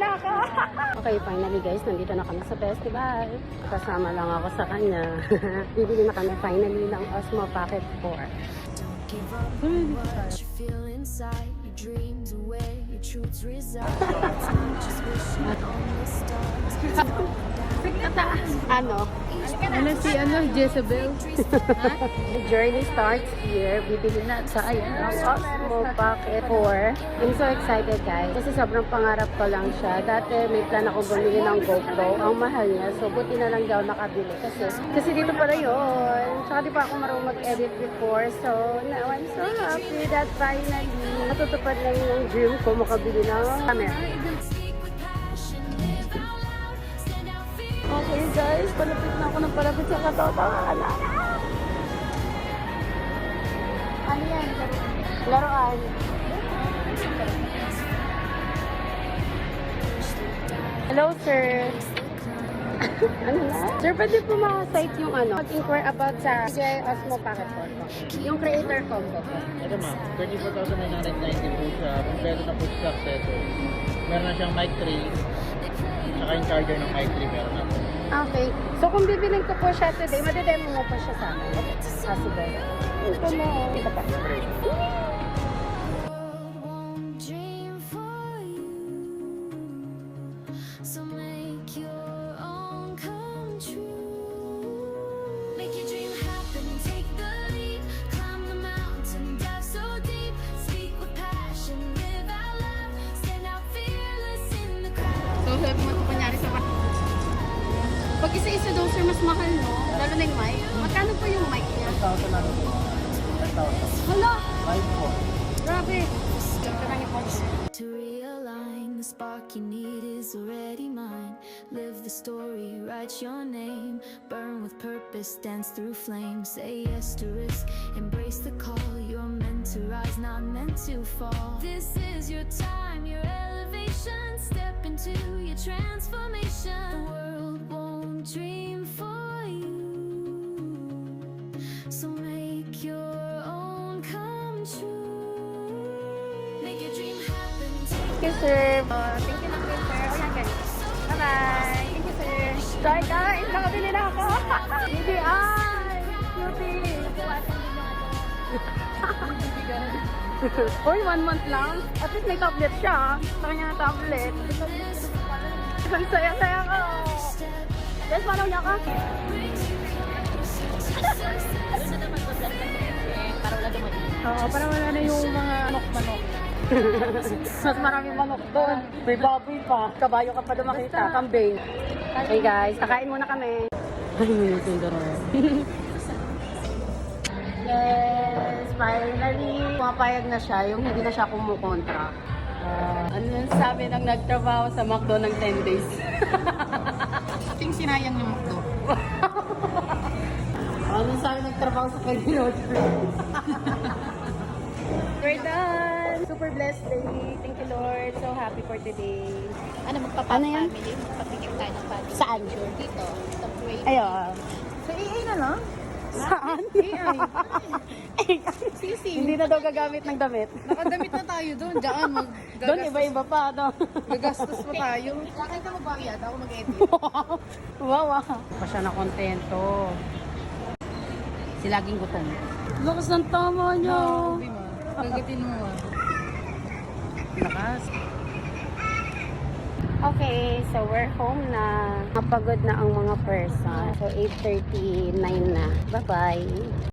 na ako. Okay, finally guys, nandito na kami sa festival. Kasama lang ako sa kanya. Bibili na kami finally ng Osmo Pocket 4. Give up on what you feel inside. Your dreams are where your truths reside. It's not just wishing on the stars. Ano? Si Jezebel? The journey starts here. Bibili na tayo ng Osmo Pocket 4. I'm so excited guys. Kasi sobrang pangarap ko lang siya. Dati may plan ako bumili ng GoPro. Ang mahal niya. So buti na lang daw nakabili. Kasi dito pala yun. Tsaka di pa ako marunong mag-edit before. So now I'm so happy that finally natutupad na yung dream ko makabili ng camera. Okay guys, palapit na ako ng palapit sa katotohanan. Ano yan? Laruan. Hello sir. Ano na? Sir, pwede po makasite yung mag-inquire about sa DJI Osmo Pocket 4 po. Yung creator combo po. Ito ma'am, 34,990 po siya. Kompleto na po siya accessory. Meron na siyang mic 3. Saka yung charger ng mic 3 meron na po. Okay. So kung bibiling ko po siya today, madedemo mo po siya sa akin. Okay. Possible. Ito mo. Ito pa. Dream for you. So make your own come true. Make your dream happen, take the leap. Climb the mountain, dive so deep. Speak with passion, live out loud. Stand out fearless in the crowd. So sabi mo ito kunyari sa pag isa-isa daw sir, mas mahal no? Lalo na yung mic. Magkano po yung mic niya? 10,000 na rin po. 10,000. Hala! 5 po. Grabe! Ito lang yung watch. To realign, the spark you need is already mine. Live the story, write your name. Burn with purpose, dance through flames. Say yes to risk, embrace the call. You're meant to rise, not meant to fall. This is your time, your elevation. Step into your transformation. The world won't dream for you. So make your own come true. Make your dream happen. Thank you sir. Thank you lang din sir. O yan guys. Bye-bye. Thank you sir. Sorry guys, nakabili na ako. Hindi ay! Cutie! Uy, 1 month lang. At least may tablet siya. Sa kanya na tablet. Ang saya-saya ko. Guys, paano niya ka? Oo, para wala na yung mga manok-manok. Mas maraming manok doon. May baboy pa. Kabayo ka pa doon makita. Kambing. Hey guys, kakain muna kami. Ay, minute yung darawa. Yes, finally. Pumapayag na siya, yung hindi na siya kumukontra. Ano yung sabi ng nagtrabaho sa McDo ng 10 days? Ating sinayang ng McDo. Ano sabi nagtrabaho sa Panginoon? We're done! Super blessed day. Thank you Lord. So happy for today. Ano, Ano yan? magpapamily? Magpapigil tayo ng family. Saan? Dito. Sa Kuwait. Ayun. Sa AA na lang? Saan? AI. Sisi. Hindi na daw gagamit ng damit. Nakadamit na tayo doon. Diyan, Doon iba-iba pa. No? gagastos pa tayo. Kakain ka magbayad. Ako mag-edit. Wow, Pa siya na kontento. Si laging gutom. Lakas ng tama niya. Hindi mo. Gagatin mo Lakas. Okay, so we're home na. Napagod na ang mga person. So 8:39 na. Bye-bye.